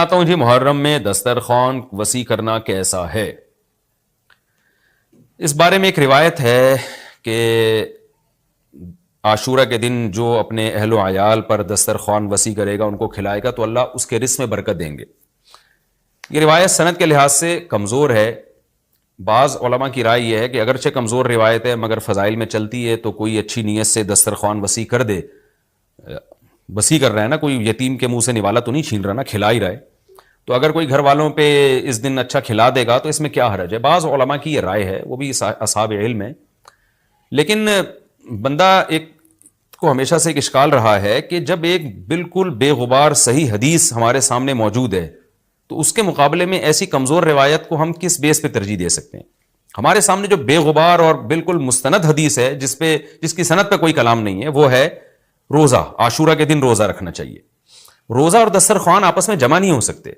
آتا ہوں جی محرم میں دسترخوان وسیع کرنا کیسا ہے. اس بارے میں ایک روایت ہے کہ عاشورہ کے دن جو اپنے اہل و عیال پر دسترخوان وسیع کرے گا، ان کو کھلائے گا، تو اللہ اس کے رزق میں برکت دیں گے. یہ روایت سند کے لحاظ سے کمزور ہے. بعض علماء کی رائے یہ ہے کہ اگرچہ کمزور روایت ہے مگر فضائل میں چلتی ہے، تو کوئی اچھی نیت سے دسترخوان وسیع کر دے. وسیع کر رہا ہے نا، کوئی یتیم کے منہ سے نوالا تو نہیں چھین رہا نا، کھلا ہی رہا ہے. تو اگر کوئی گھر والوں پہ اس دن اچھا کھلا دے گا تو اس میں کیا حرج ہے. بعض علماء کی یہ رائے ہے، وہ بھی اصحاب علم ہے. لیکن بندہ ایک کو ہمیشہ سے ایک اشکال رہا ہے کہ جب ایک بالکل بے غبار صحیح حدیث ہمارے سامنے موجود ہے تو اس کے مقابلے میں ایسی کمزور روایت کو ہم کس بیس پہ ترجیح دے سکتے ہیں. ہمارے سامنے جو بے غبار اور بالکل مستند حدیث ہے، جس کی سند پہ کوئی کلام نہیں ہے، وہ ہے روزہ. عاشورہ کے دن روزہ رکھنا چاہیے. روزہ اور دسترخوان آپس میں جمع نہیں ہو سکتے.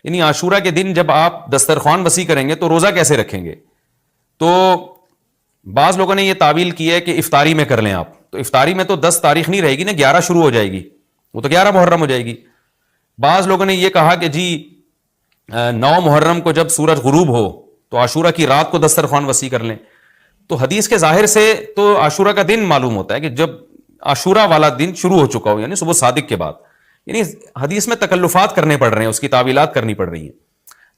یعنی عاشورہ کے دن جب آپ دسترخوان وسیع کریں گے تو روزہ کیسے رکھیں گے؟ تو بعض لوگوں نے یہ تعویل کی ہے کہ افطاری میں کر لیں آپ. تو افطاری میں تو 10 تاریخ نہیں رہے گی نا، 11 شروع ہو جائے گی، وہ تو 11 محرم ہو جائے گی. بعض لوگوں نے یہ کہا کہ جی 9 محرم کو جب سورج غروب ہو تو عاشورہ کی رات کو دسترخوان وسیع کر لیں. تو حدیث کے ظاہر سے تو عاشورہ کا دن معلوم ہوتا ہے کہ جب عاشورہ والا دن شروع ہو چکا ہو، یعنی صبح صادق کے بعد. یعنی حدیث میں تکلفات کرنے پڑ رہے ہیں، اس کی تعویلات کرنی پڑ رہی ہیں.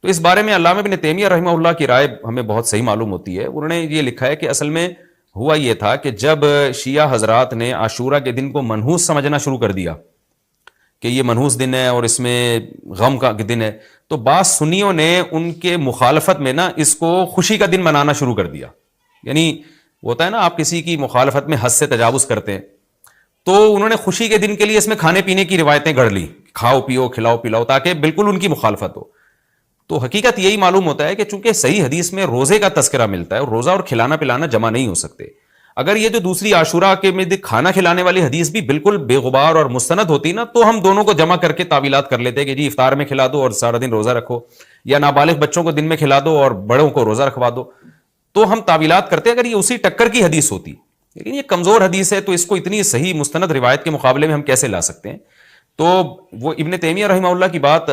تو اس بارے میں علامہ ابن تیمیہ رحمہ اللہ کی رائے ہمیں بہت صحیح معلوم ہوتی ہے. انہوں نے یہ لکھا ہے کہ اصل میں ہوا یہ تھا کہ جب شیعہ حضرات نے عاشورہ کے دن کو منحوس سمجھنا شروع کر دیا کہ یہ منحوس دن ہے اور اس میں غم کا دن ہے، تو بعض سنیوں نے ان کے مخالفت میں نا اس کو خوشی کا دن منانا شروع کر دیا. یعنی ہوتا ہے نا، آپ کسی کی مخالفت میں حد سے تجاوز کرتے ہیں، تو انہوں نے خوشی کے دن کے لیے اس میں کھانے پینے کی روایتیں گڑھ لی، کھاؤ پیو کھلاؤ پلاؤ، تاکہ بالکل ان کی مخالفت ہو. تو حقیقت یہی معلوم ہوتا ہے کہ چونکہ صحیح حدیث میں روزے کا تذکرہ ملتا ہے، اور روزہ اور کھلانا پلانا جمع نہیں ہو سکتے. اگر یہ جو دوسری عاشورہ کے میں کھانا کھلانے والی حدیث بھی بالکل بے غبار اور مستند ہوتی نا، تو ہم دونوں کو جمع کر کے تعویلات کر لیتے کہ جی افطار میں کھلا دو اور سارا دن روزہ رکھو، یا نابالغ بچوں کو دن میں کھلا دو اور بڑوں کو روزہ رکھوا دو. تو ہم تعویلات کرتے اگر یہ اسی ٹکر کی حدیث ہوتی. لیکن یہ کمزور حدیث ہے، تو اس کو اتنی صحیح مستند روایت کے مقابلے میں ہم کیسے لا سکتے ہیں؟ تو وہ ابن تیمیہ رحمہ اللہ کی بات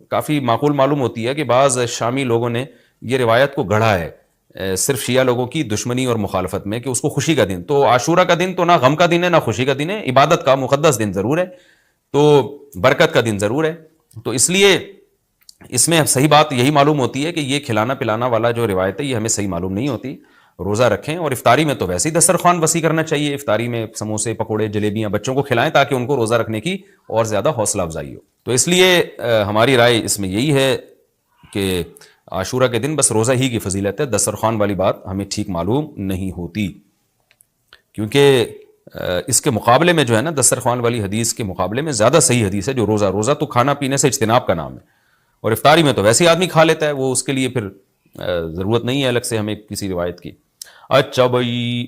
کافی معقول معلوم ہوتی ہے کہ بعض شامی لوگوں نے یہ روایت کو گڑھا ہے صرف شیعہ لوگوں کی دشمنی اور مخالفت میں، کہ اس کو خوشی کا دن. تو عاشورہ کا دن تو نہ غم کا دن ہے نہ خوشی کا دن ہے، عبادت کا مقدس دن ضرور ہے، تو برکت کا دن ضرور ہے. تو اس لیے اس میں صحیح بات یہی معلوم ہوتی ہے کہ یہ کھلانا پلانا والا جو روایت ہے یہ ہمیں صحیح معلوم نہیں ہوتی. روزہ رکھیں، اور افطاری میں تو ویسے ہی دسترخوان وسیع کرنا چاہیے. افطاری میں سموسے پکوڑے جلیبیاں بچوں کو کھلائیں تاکہ ان کو روزہ رکھنے کی اور زیادہ حوصلہ افزائی ہو. تو اس لیے ہماری رائے اس میں یہی ہے کہ عاشورہ کے دن بس روزہ ہی کی فضیلت ہے، دسترخوان والی بات ہمیں ٹھیک معلوم نہیں ہوتی. کیونکہ اس کے مقابلے میں جو ہے نا، دسترخوان والی حدیث کے مقابلے میں زیادہ صحیح حدیث ہے جو روزہ تو کھانا پینے سے اجتناب کا نام ہے، اور افطاری میں تو ویسے ہی آدمی کھا لیتا ہے، وہ اس کے لیے پھر ضرورت نہیں ہے الگ سے ہمیں کسی روایت کی. اچھا بھائی،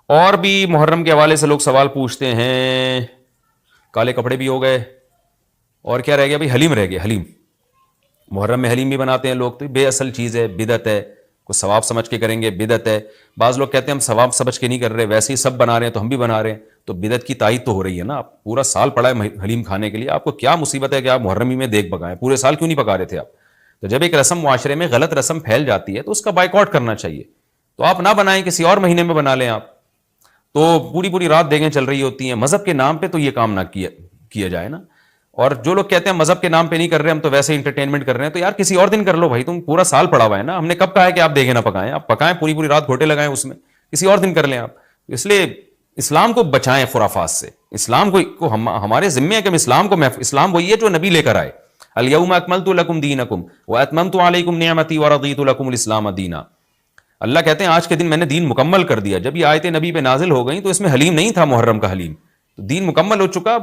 اور بھی محرم کے حوالے سے لوگ سوال پوچھتے ہیں. کالے کپڑے بھی ہو گئے، اور کیا رہ گیا بھائی؟ حلیم رہ گیا. حلیم محرم میں حلیم بھی بناتے ہیں لوگ، تو بے اصل چیز ہے، بدعت ہے. کوئی ثواب سمجھ کے کریں گے، بدعت ہے. بعض لوگ کہتے ہیں ہم ثواب سمجھ کے نہیں کر رہے، ویسے ہی سب بنا رہے ہیں تو ہم بھی بنا رہے ہیں. تو بدعت کی تائید تو ہو رہی ہے نا. آپ پورا سال پڑا ہے حلیم کھانے کے لیے، آپ کو کیا مصیبت ہے کہ آپ محرمی میں دیکھ پکائیں؟ پورے سال کیوں نہیں پکا رہے تھے آپ؟ تو جب ایک رسم معاشرے میں غلط رسم پھیل جاتی ہے تو اس کا بائیکاٹ کرنا چاہیے. تو آپ نہ بنائیں، کسی اور مہینے میں بنا لیں آپ. تو پوری رات دیگیں چل رہی ہوتی ہیں مذہب کے نام پہ، تو یہ کام نہ کیا جائے نا. اور جو لوگ کہتے ہیں مذہب کے نام پہ نہیں کر رہے، ہم تو ویسے انٹرٹینمنٹ کر رہے ہیں، تو یار کسی اور دن کر لو بھائی. تم پورا سال پڑا ہوا ہے نا، ہم نے کب کہا ہے کہ آپ دیگیں نہ پکائیں؟ آپ پکائیں، پوری رات گھوٹے لگائیں اس میں، کسی اور دن کر لیں آپ. اس لیے اسلام کو بچائیں خرافات سے. اسلام کو ہمارے ذمے ہے کہ ہم اسلام وہی ہے جو نبی لے کر آئے. الیوم اکملت لکم دینکم واتممت علیکم نعمتی ورضیت لکم الاسلام دینا. اللہ کہتے ہیں آج کے دن میں نے دین مکمل کر دیا. جب یہ آیتیں نبی پہ نازل ہو گئیں تو اس میں حلیم نہیں تھا، محرم کا حلیم. تو دین مکمل ہو چکا،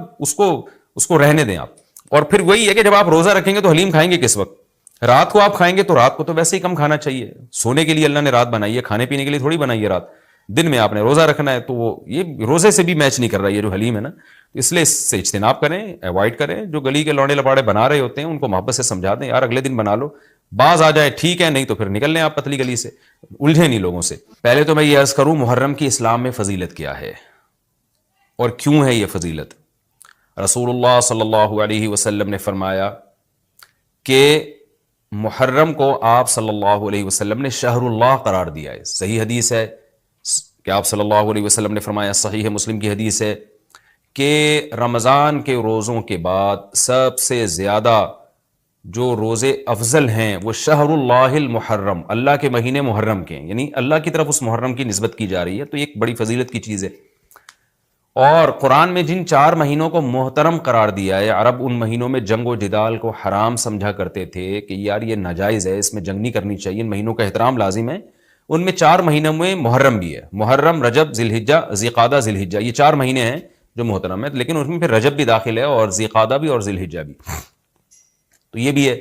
اس کو رہنے دیں آپ. اور پھر وہی ہے کہ جب آپ روزہ رکھیں گے تو حلیم کھائیں گے کس وقت؟ رات کو آپ کھائیں گے تو رات کو تو ویسے ہی کم کھانا چاہیے. سونے کے لیے اللہ نے رات بنائی ہے، کھانے پینے کے لیے تھوڑی بنائی ہے رات. دن میں آپ نے روزہ رکھنا ہے، تو وہ یہ روزے سے بھی میچ نہیں کر رہا یہ جو حلیم ہے نا. اس لیے اس سے اجتناب کریں، ایوائڈ کریں. جو گلی کے لوڑے لپاڑے بنا رہے ہوتے ہیں ان کو محبت سے سمجھا دیں، یار اگلے دن بنا لو، باز آ جائے ٹھیک ہے، نہیں تو پھر نکل لیں آپ پتلی گلی سے، الجھے نہیں لوگوں سے. پہلے تو میں یہ عرض کروں محرم کی اسلام میں فضیلت کیا ہے اور کیوں ہے یہ فضیلت. رسول اللہ صلی اللہ علیہ وسلم نے فرمایا کہ محرم کو آپ صلی اللہ علیہ وسلم نے شہر اللہ قرار دیا ہے. صحیح حدیث ہے کہ آپ صلی اللہ علیہ وسلم نے فرمایا, صحیح مسلم کی حدیث ہے کہ رمضان کے روزوں کے بعد سب سے زیادہ جو روزے افضل ہیں وہ شہر اللہ المحرم, اللہ کے مہینے محرم کے ہیں, یعنی اللہ کی طرف اس محرم کی نسبت کی جا رہی ہے. تو یہ ایک بڑی فضیلت کی چیز ہے. اور قرآن میں جن 4 مہینوں کو محترم قرار دیا ہے, عرب ان مہینوں میں جنگ و جدال کو حرام سمجھا کرتے تھے کہ یار یہ ناجائز ہے, اس میں جنگ نہیں کرنی چاہیے, ان مہینوں کا احترام لازم ہے. ان میں 4 مہینوں میں محرم بھی ہے. محرم, رجب, ذی الحجہ, ذی قعدہ, ذی الحجہ, یہ 4 مہینے ہیں جو محترم ہے, لیکن اس میں پھر رجب بھی داخل ہے اور ذی قعدہ بھی اور ذی الحجہ بھی, تو یہ بھی ہے.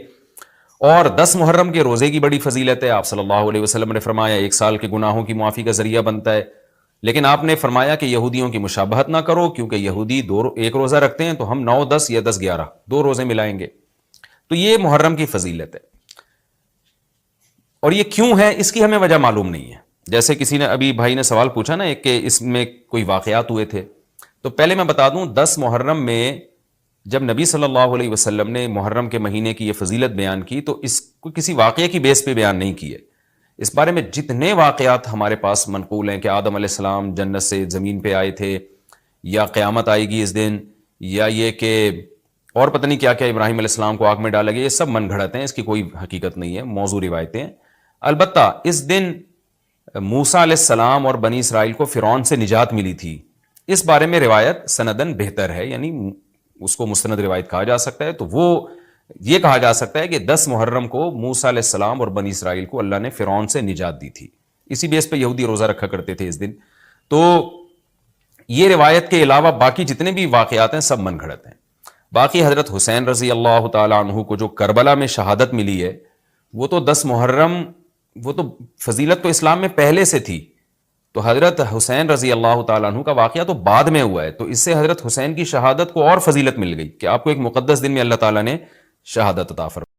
اور 10 محرم کے روزے کی بڑی فضیلت ہے. آپ صلی اللہ علیہ وسلم نے فرمایا 1 سال کے گناہوں کی معافی کا ذریعہ بنتا ہے. لیکن آپ نے فرمایا کہ یہودیوں کی مشابہت نہ کرو, کیونکہ یہودی 1 روزہ رکھتے ہیں تو ہم 9, 10 یا 10, 11 2 روزے ملائیں گے. تو یہ محرم کی فضیلت ہے. اور یہ کیوں ہے اس کی ہمیں وجہ معلوم نہیں ہے. جیسے کسی نے ابھی بھائی نے سوال پوچھا نا کہ اس میں کوئی واقعات ہوئے تھے, تو پہلے میں بتا دوں 10 محرم میں جب نبی صلی اللہ علیہ وسلم نے محرم کے مہینے کی یہ فضیلت بیان کی تو اس کو کسی واقعے کی بیس پہ بیان نہیں کی ہے. اس بارے میں جتنے واقعات ہمارے پاس منقول ہیں کہ آدم علیہ السلام جنت سے زمین پہ آئے تھے, یا قیامت آئے گی اس دن, یا یہ کہ اور پتہ نہیں کیا کیا, ابراہیم علیہ السلام کو آگ میں ڈالا گیا, یہ سب من گھڑت ہیں, اس کی کوئی حقیقت نہیں ہے, موضوع روایتیں ہیں. البتہ اس دن موسیٰ علیہ السلام اور بنی اسرائیل کو فرعون سے نجات ملی تھی, اس بارے میں روایت سندن بہتر ہے, یعنی اس کو مستند روایت کہا جا سکتا ہے. تو وہ یہ کہا جا سکتا ہے کہ 10 محرم کو موسیٰ علیہ السلام اور بنی اسرائیل کو اللہ نے فرعون سے نجات دی تھی. اسی بیس پہ یہودی روزہ رکھا کرتے تھے اس دن. تو یہ روایت کے علاوہ باقی جتنے بھی واقعات ہیں سب من گھڑت ہیں. باقی حضرت حسین رضی اللہ تعالیٰ عنہ کو جو کربلا میں شہادت ملی ہے, وہ تو 10 محرم, وہ تو فضیلت تو اسلام میں پہلے سے تھی. تو حضرت حسین رضی اللہ تعالیٰ عنہ کا واقعہ تو بعد میں ہوا ہے, تو اس سے حضرت حسین کی شہادت کو اور فضیلت مل گئی کہ آپ کو ایک مقدس دن میں اللہ تعالیٰ نے شہادت عطا فرمائی.